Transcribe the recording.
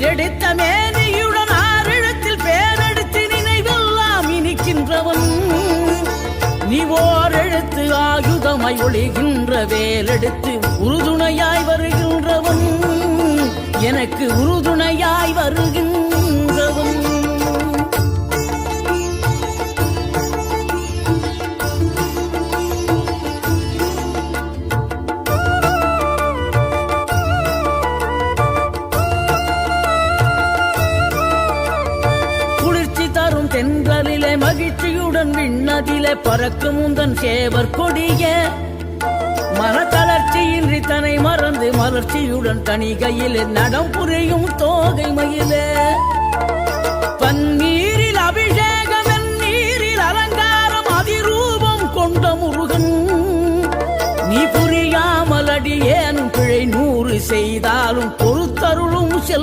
ஈரெடுத்த மேனியுடன் ஆறிடத்தில் பேரெடுத்து நினைவெல்லாம் இனிக்கின்றவன் நீ ஓரெழுத்து ஆயுதமாய் ஒளிகின்ற வேலெடுத்து உறுதுணையாய் வருகின்றவன் எனக்கு உறுதுணையாய் வருகின்றவன் தென்றலிலே மகிழ்ச்சியுடன் விண்ணதிலே பறக்கும் உந்தன் சேவர் கொடிய மனத்தளர்ச்சியின்றி தன்னை மறந்து மலர்ச்சியுடன் தனிகையிலே நடம் புரியும் தோகை மயிலே பன்னீரில் அபிஷேகம் நீரில் அலங்காரம் அதிரூபம் கொண்ட முருகன் நீ புரியாமல் அடியேனும் பிழை 100 செய்தாலும் பொறுத்தருளும் செல்